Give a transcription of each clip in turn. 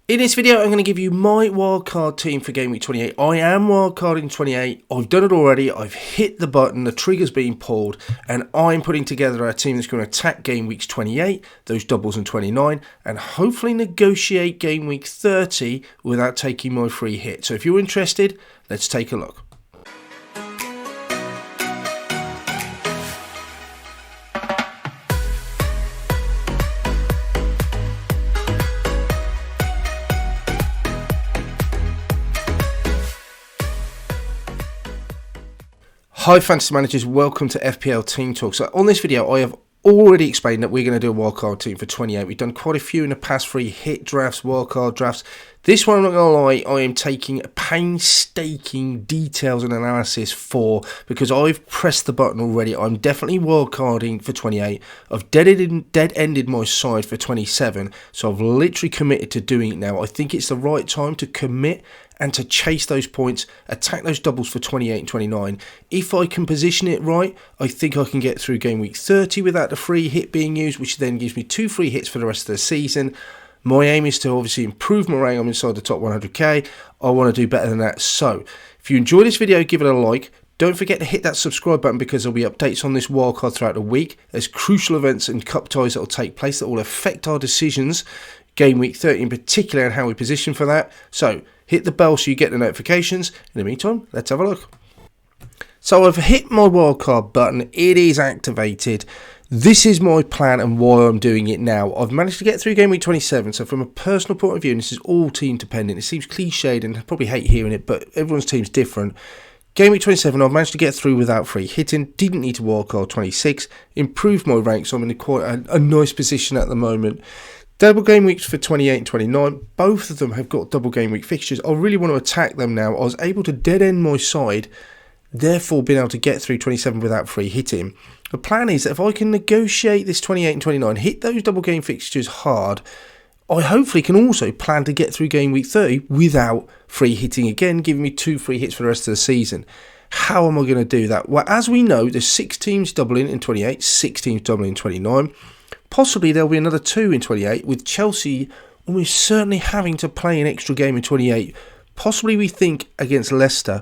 In this video, I'm going to give you my wildcard team for game week 28. I am wildcarding 28. I've done it already. I've hit the button. The trigger's been pulled. And I'm putting together a team that's going to attack game weeks 28, those doubles and 29, and hopefully negotiate game week 30 without taking my free hit. So if you're interested, let's take a look. Hi Fantasy Managers, welcome to FPL Team Talk. So on this video I have already explained that we're going to do a wildcard team for 28. We've done quite a few in the past, free hit drafts, wildcard drafts. This one, I'm not going to lie, I am taking painstaking details and analysis for, because I've pressed the button already. I'm definitely wildcarding for 28. I've dead-ended my side for 27, so I've literally committed to doing it now. I think it's the right time to commit and to chase those points, attack those doubles for 28 and 29. If I can position it right, I think I can get through game week 30 without the free hit being used, which then gives me 2 free hits for the rest of the season. My aim is to obviously improve my rank. I'm inside the top 100k. I want to do better than that. So, if you enjoy this video, give it a like. Don't forget to hit that subscribe button because there'll be updates on this wildcard throughout the week. There's crucial events and cup ties that will take place that will affect our decisions, game week 30 in particular, and how we position for that. So, hit the bell so you get the notifications. In the meantime, let's have a look. So I've hit my wildcard button. It is activated. This is my plan and why I'm doing it now. I've managed to get through game week 27. So from a personal point of view, and this is all team dependent. It seems cliched and I probably hate hearing it, but everyone's team's different. Game week 27, I've managed to get through without free hitting. Didn't need to wildcard 26. Improved my rank, so I'm in quite a nice position at the moment. Double game weeks for 28 and 29. Both of them have got double game week fixtures. I really want to attack them now. I was able to dead end my side, therefore being able to get through 27 without free hitting. The plan is that if I can negotiate this 28 and 29, hit those double game fixtures hard, I hopefully can also plan to get through game week 30 without free hitting again, giving me 2 free hits for the rest of the season. How am I going to do that? Well, as we know, there's 6 teams doubling in 28, 6 teams doubling in 29. Possibly there'll be another 2 in 28, with Chelsea almost certainly having to play an extra game in 28. Possibly we think against Leicester.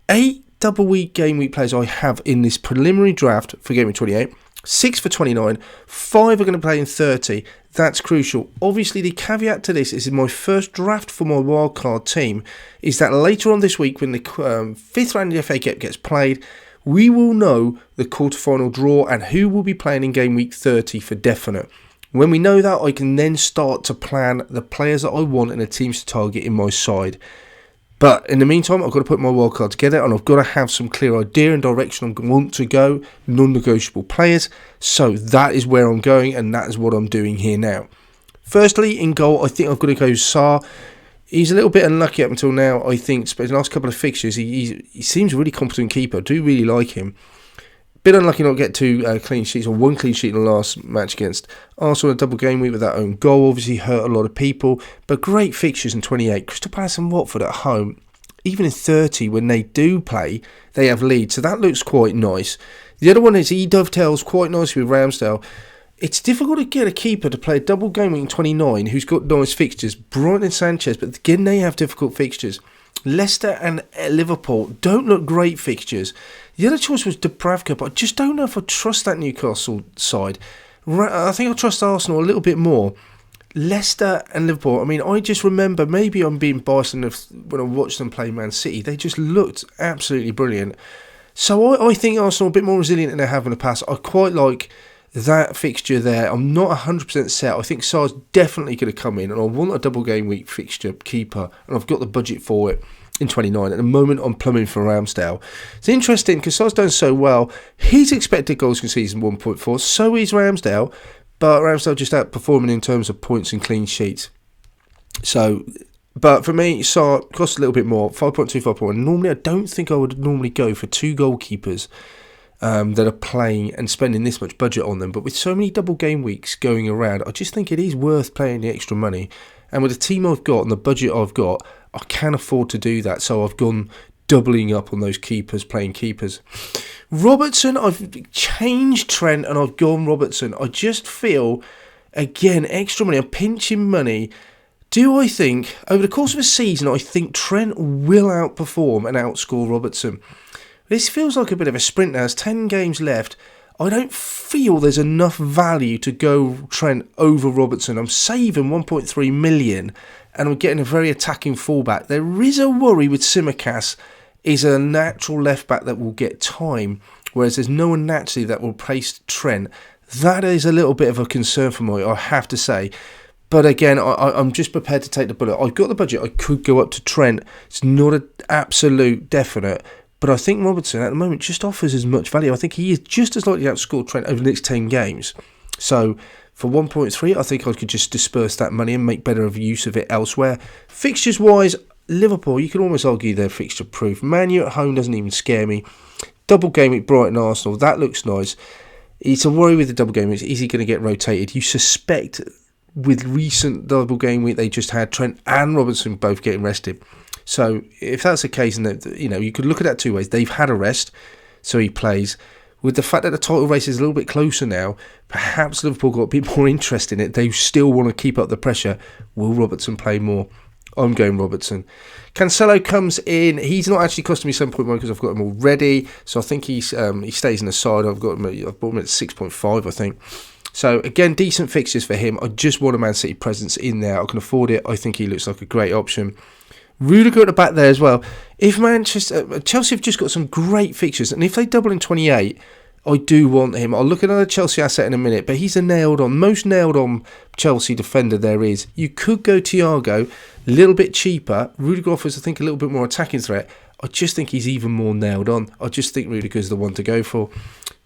8 double week game week players I have in this preliminary draft for game week 28. 6 for 29. 5 are going to play in 30. That's crucial. Obviously the caveat to this is in my first draft for my wildcard team is that later on this week when the 5th round of the FA Cup gets played, we will know the quarterfinal draw and who will be playing in game week 30 for definite. When we know that, I can then start to plan the players that I want and the teams to target in my side. But in the meantime, I've got to put my wildcard together and I've got to have some clear idea and direction I want to go, non-negotiable players. So that is where I'm going and that is what I'm doing here now. Firstly, in goal, I think I've got to go Saar. He's a little bit unlucky up until now, I think, but in the last couple of fixtures, he seems a really competent keeper. I do really like him. Bit unlucky not to get 2 clean sheets, or 1 clean sheet in the last match against Arsenal. A double game week with that own goal obviously hurt a lot of people, but great fixtures in 28. Crystal Palace and Watford at home, even in 30, when they do play, they have leads, so that looks quite nice. The other one is he dovetails quite nicely with Ramsdale. It's difficult to get a keeper to play a double game week in 29 who's got nice fixtures. Brighton and Sanchez, but again they have difficult fixtures. Leicester and Liverpool don't look great fixtures. The other choice was Dubravka, but I just don't know if I trust that Newcastle side. I think I trust Arsenal a little bit more. Leicester and Liverpool, I mean, I just remember, maybe I'm being biased when I watched them play Man City, they just looked absolutely brilliant. So I think Arsenal are a bit more resilient than they have in the past. I quite like that fixture there. I'm not 100% set. I think Sar's definitely going to come in and I want a double game week fixture keeper and I've got the budget for it in 29. At the moment I'm plumbing for Ramsdale. It's interesting because Sar's done so well. His expected goals conceded 1.4, so is Ramsdale, but Ramsdale just outperforming in terms of points and clean sheets. So, but for me, Sar costs a little bit more, 5.2, 5.1. Normally I don't think I would normally go for 2 goalkeepers that are playing and spending this much budget on them, but with so many double game weeks going around, I just think it is worth paying the extra money. And with the team I've got and the budget I've got, I can afford to do that. So I've gone doubling up on those keepers, playing keepers. Robertson, I've changed Trent and I've gone Robertson. I just feel, again, extra money. I'm pinching money Do I think, over the course of a season, I think Trent will outperform and outscore Robertson? This feels like a bit of a sprint now. There's 10 games left. I don't feel there's enough value to go Trent over Robertson. I'm saving 1.3 million and I'm getting a very attacking fullback. There is a worry with Tsimikas. Is a natural left back that will get time, whereas there's no one naturally that will replace Trent. That is a little bit of a concern for me, I have to say. But again, I'm just prepared to take the bullet. I've got the budget. I could go up to Trent. It's not an absolute definite. But I think Robertson at the moment just offers as much value. I think he is just as likely to outscore Trent over the next 10 games. So for 1.3, I think I could just disperse that money and make better of use of it elsewhere. Fixtures-wise, Liverpool, you can almost argue they're fixture proof. Man U at home doesn't even scare me. Double game week, Brighton Arsenal, that looks nice. It's a worry with the double game week. Is he going to get rotated? You suspect with recent double game week they just had, Trent and Robertson both getting rested. So if that's the case, and you could look at that two ways. They've had a rest, so he plays. With the fact that the title race is a little bit closer now, perhaps Liverpool got a bit more interest in it. They still want to keep up the pressure. Will Robertson play more? I'm going Robertson. Cancelo comes in. He's not actually costing me 7.1 because I've got him already. So I think he stays in the side. I've bought him at 6.5, I think. So again, decent fixtures for him. I just want a Man City presence in there. I can afford it. I think he looks like a great option. Rudiger at the back there as well. If Chelsea have just got some great fixtures, and if they double in 28, I do want him. I'll look at another Chelsea asset in a minute, but he's most nailed on Chelsea defender there is. You could go Thiago, a little bit cheaper. Rudiger offers, I think, a little bit more attacking threat. I just think he's even more nailed on. I just think Rudiger's the one to go for.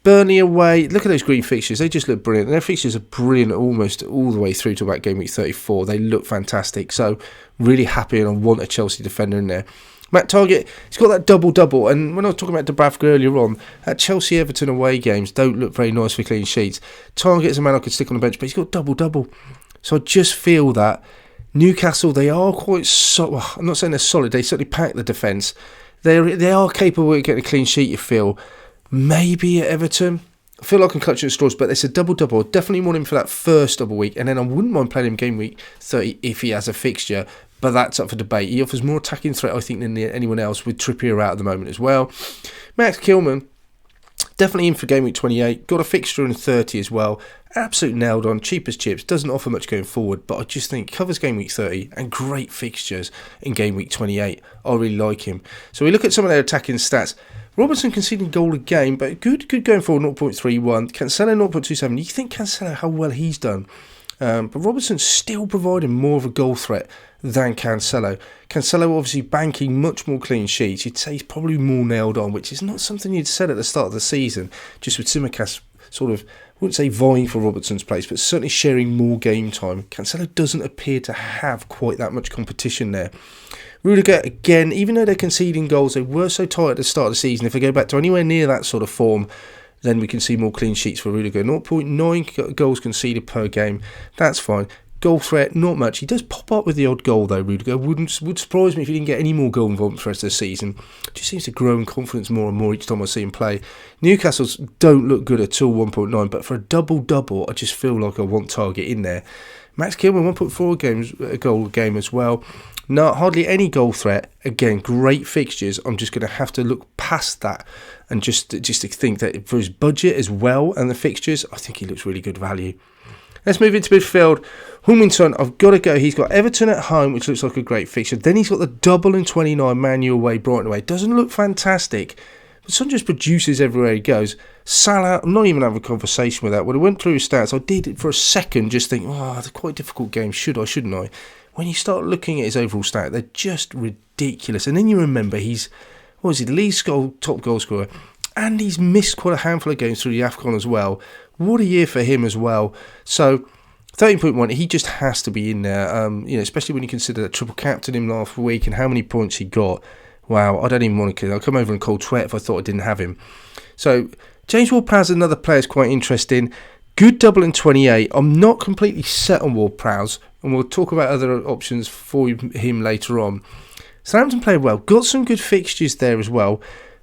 Burnley away, look at those green fixtures. They just look brilliant. Their fixtures are brilliant almost all the way through to about game week 34. They look fantastic. So, really happy, and I want a Chelsea defender in there. Matt Target, he's got that double-double, and when I was talking about Dubravka earlier on, that Chelsea-Everton away games don't look very nice for clean sheets. Target is a man I could stick on the bench, but he's got double-double. So I just feel that Newcastle, they are quite I'm not saying they're solid, they certainly pack the defence. They are capable of getting a clean sheet, you feel. Maybe at Everton. I feel like I'm clutching at straws, but it's a double-double. I definitely want him for that first double week, and then I wouldn't mind playing him game week 30 if he has a fixture. But that's up for debate. He offers more attacking threat, I think, than anyone else, with Trippier out at the moment as well. Max Kilman, definitely in for game week 28. Got a fixture in 30 as well. Absolute nailed on, cheap as chips. Doesn't offer much going forward, but I just think covers game week 30 and great fixtures in game week 28. I really like him. So we look at some of their attacking stats. Robertson conceding goal a game, but good going forward, 0.31. Cancelo 0.27. You think Cancelo, how well he's done. But Robertson's still providing more of a goal threat than Cancelo. Cancelo obviously banking much more clean sheets. You'd say he's probably more nailed on, which is not something you'd said at the start of the season, just with Tsimikas sort of, I wouldn't say vying for Robertson's place, but certainly sharing more game time. Cancelo doesn't appear to have quite that much competition there. Rudiger, again, even though they're conceding goals, they were so tight at the start of the season. If they go back to anywhere near that sort of form, then we can see more clean sheets for Rudiger. 0.9 goals conceded per game. That's fine. Goal threat, not much. He does pop up with the odd goal, though, Rudiger. Would surprise me if he didn't get any more goal involvement for the rest of the season. Just seems to grow in confidence more and more each time I see him play. Newcastle's don't look good at all, 1.9. But for a double-double, I just feel like I want Target in there. Max Kilman, 1.4 goal a game as well. No, hardly any goal threat. Again, great fixtures. I'm just going to have to look past that and just to think that for his budget as well and the fixtures, I think he looks really good value. Let's move into midfield. Hwang, I've got to go. He's got Everton at home, which looks like a great fixture. Then he's got the double in 29, Man U away, Brighton away. Doesn't look fantastic, but Son just produces everywhere he goes. Salah, I'm not even having a conversation with that. When I went through his stats, I did for a second just think, it's a quite difficult game. Shouldn't I? When you start looking at his overall stat, they're just ridiculous. And then you remember he's, the league top goal scorer. And he's missed quite a handful of games through the AFCON as well. What a year for him as well. So, 13.1, he just has to be in there. Especially when you consider that triple captain him last week and how many points he got. Wow, I don't even want to. I'll come over in cold sweat if I thought I didn't have him. So, James Ward-Prowse, another player, is quite interesting. Good double in 28. I'm not completely set on Ward-Prowse, and we'll talk about other options for him later on. Southampton played well. Got some good fixtures there as well.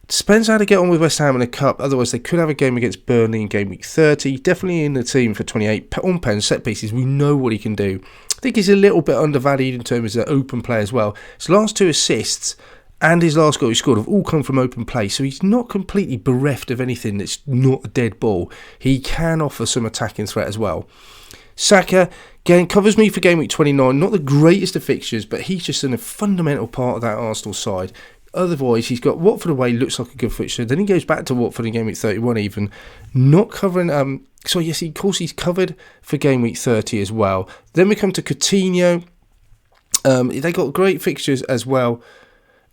Depends how to get on with West Ham in the Cup. Otherwise, they could have a game against Burnley in game week 30. Definitely in the team for 28. On pen, set pieces, we know what he can do. I think he's a little bit undervalued in terms of open play as well. His last 2 assists and his last goal he scored have all come from open play, so he's not completely bereft of anything that's not a dead ball. He can offer some attacking threat as well. Saka, again, covers me for game week 29. Not the greatest of fixtures, but he's just in a fundamental part of that Arsenal side. Otherwise, he's got Watford away, looks like a good fixture. Then he goes back to Watford in game week 31 even. Not covering... So yes, of course, he's covered for game week 30 as well. Then we come to Coutinho. They got great fixtures as well.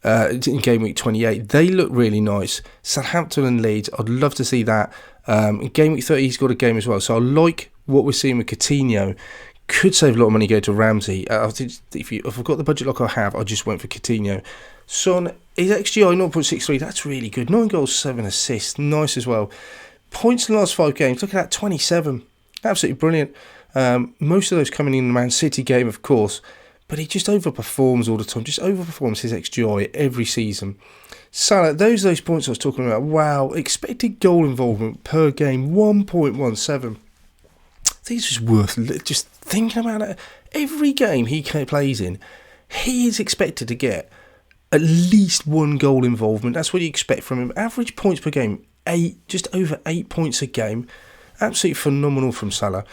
In game week 28, they look really nice. Southampton and Leeds, I'd love to see that. In game week 30, he's got a game as well. So I like what we're seeing with Coutinho. Could save a lot of money, go to Ramsey. If I've got the budget like I have, I just went for Coutinho. Son, his XGI 0.63, that's really good. 9 goals, 7 assists, nice as well. Points in the last 5 games, look at that, 27. Absolutely brilliant. Most of those coming in the Man City game, of course. But he just overperforms all the time. Just overperforms his XGI every season. Salah, those points I was talking about. Wow, expected goal involvement per game, 1.17. These is worth just thinking about it. Every game he plays in, he is expected to get at least 1 goal involvement. That's what you expect from him. Average points per game, 8, just over 8 points a game. Absolutely phenomenal from Salah.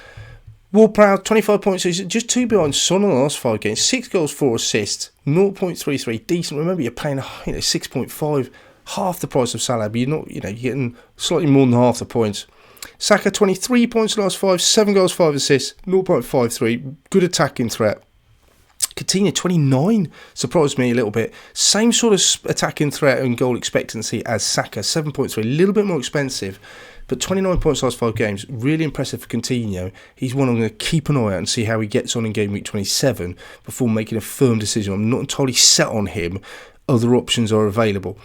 Ward-Prowse, 25 points, so he's just 2 behind Son in the last 5 games. 6 goals, 4 assists, 0.33, decent. Remember, you're paying 6.5, half the price of Salah, but you're getting slightly more than half the points. Saka, 23 points in the last 5, 7 goals, 5 assists, 0.53, good attacking threat. Coutinho, 29, surprised me a little bit. Same sort of attacking threat and goal expectancy as Saka, 7.3, a little bit more expensive. But 29 points last 5 games, really impressive for Coutinho. He's one I'm going to keep an eye out and see how he gets on in game week 27 before making a firm decision. I'm not entirely set on him. Other options are available.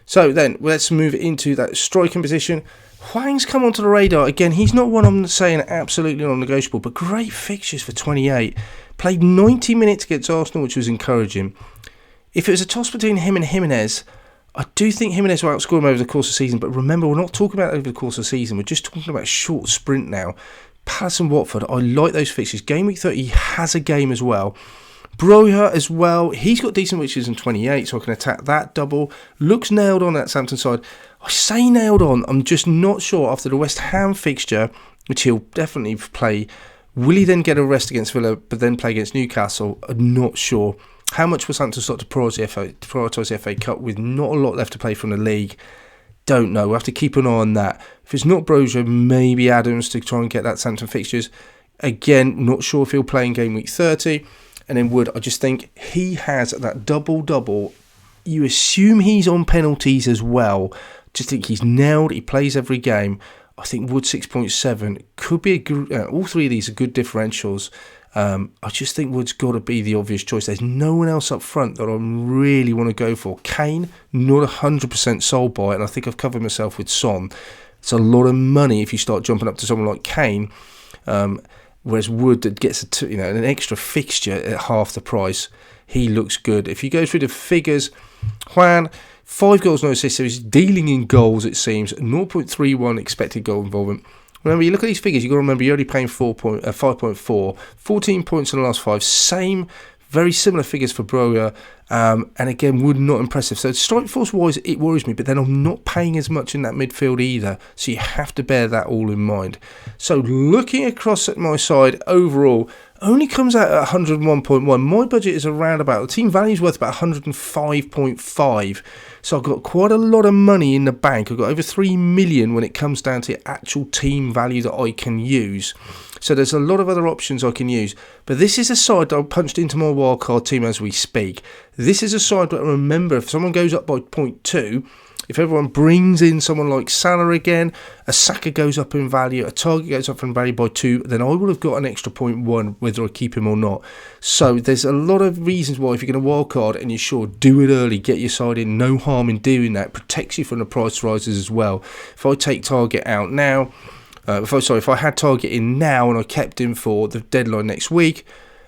So then, let's move into that striking position. Hwang's come onto the radar. Again, he's not one I'm saying absolutely non-negotiable, but great fixtures for 28. Played 90 minutes against Arsenal, which was encouraging. If it was a toss between him and Jimenez, I do think Jimenez will outscore him over the course of the season, but remember, we're not talking about over the course of the season. We're just talking about a short sprint now. Palace and Watford, I like those fixtures. Game week 30, he has a game as well. Broja as well, he's got decent fixtures in 28, so I can attack that double. Looks nailed on that Southampton side. I say nailed on, I'm just not sure after the West Ham fixture, which he'll definitely play. Will he then get a rest against Villa, but then play against Newcastle? I'm not sure. How much will Southampton start to prioritise the FA Cup with not a lot left to play from the league? Don't know. We'll have to keep an eye on that. If it's not Broja, maybe Adams to try and get that Southampton fixtures. Again, not sure if he'll play in game week 30. And then Wood, I just think he has that double-double. You assume he's on penalties as well. Just think he's nailed. He plays every game. I think Wood 6.7 could be a good. All 3 of these are good differentials. I just think Wood's got to be the obvious choice. There's no one else up front that I really want to go for. Kane, not 100% sold by it, and I think I've covered myself with Son. It's a lot of money if you start jumping up to someone like Kane, whereas Wood that gets an extra fixture at half the price. He looks good. If you go through the figures, Hwang, 5 goals, no assists, so he's dealing in goals, it seems. 0.31 expected goal involvement. Remember, you look at these figures, you've got to remember you're only paying 5.4, 14 points in the last 5, same, very similar figures for Broja, and again, Wood not impressive. So strike force wise, it worries me, but then I'm not paying as much in that midfield either, so you have to bear that all in mind. So looking across at my side, overall, only comes out at 101.1. My budget is around about, the team value is worth about 105.5. So I've got quite a lot of money in the bank. I've got over 3 million when it comes down to actual team value that I can use. So there's a lot of other options I can use. But this is a side that I've punched into my wildcard team as we speak. This is a side that I remember if someone goes up by 0.2, if everyone brings in someone like Salah again, a Saka goes up in value, a Target goes up in value by 2, then I will have got an extra 0.1 whether I keep him or not. So there's a lot of reasons why if you're going to wildcard and you're sure, do it early, get your side in, no harm in doing that, protects you from the price rises as well. If I take Target out now, if I had Target in now and I kept him for the deadline next week,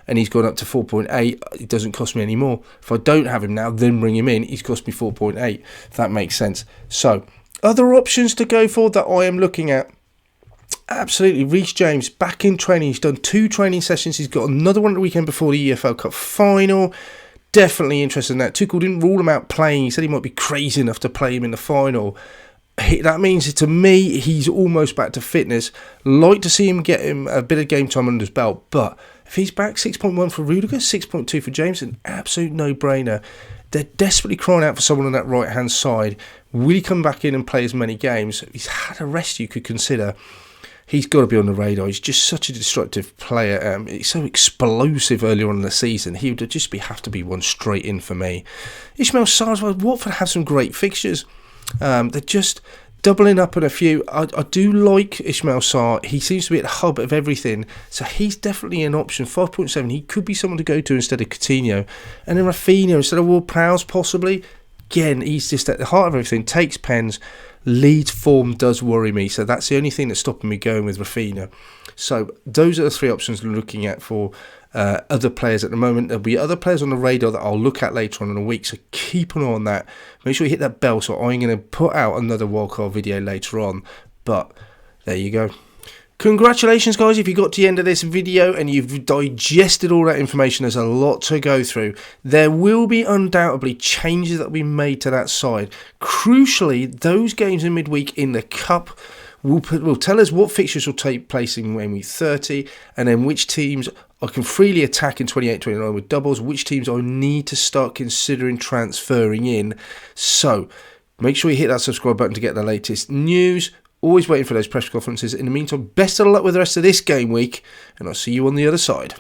and he's gone up to 4.8, it doesn't cost me any more. If I don't have him now, then bring him in, he's cost me 4.8, if that makes sense. So, other options to go for that I am looking at. Absolutely. Reece James back in training. He's done 2 training sessions. He's got another one at the weekend before the EFL Cup final. Definitely interested in that. Tuchel didn't rule him out playing. He said he might be crazy enough to play him in the final. That means, to me, he's almost back to fitness. Like to see him get him a bit of game time under his belt. But if he's back, 6.1 for Rudiger, 6.2 for James, an absolute no-brainer. They're desperately crying out for someone on that right-hand side. Will he come back in and play as many games? He's had a rest you could consider. He's got to be on the radar. He's just such a destructive player. He's so explosive earlier on in the season. He would just have to be one straight in for me. Ismail Sarr as well. Watford have some great fixtures. They're just doubling up on a few. I do like Ismail Sarr. He seems to be at the hub of everything. So he's definitely an option. 5.7. He could be someone to go to instead of Coutinho. And then Rafinha instead of Ward-Prowse possibly. Again, he's just at the heart of everything. Takes pens. Leeds form does worry me. So that's the only thing that's stopping me going with Rafinha. So those are the 3 options I'm looking at for other players at the moment. There'll be other players on the radar that I'll look at later on in the week, so keep an eye on that. Make sure you hit that bell, so I'm going to put out another wildcard video later on. But there you go. Congratulations, guys, if you got to the end of this video and you've digested all that information. There's a lot to go through. There will be undoubtedly changes that will be made to that side. Crucially, those games in midweek in the Cup will tell us what fixtures will take place in week 30, and then which teams I can freely attack in 28-29 with doubles, which teams I need to start considering transferring in. So make sure you hit that subscribe button to get the latest news. Always waiting for those press conferences. In the meantime, best of luck with the rest of this game week, and I'll see you on the other side.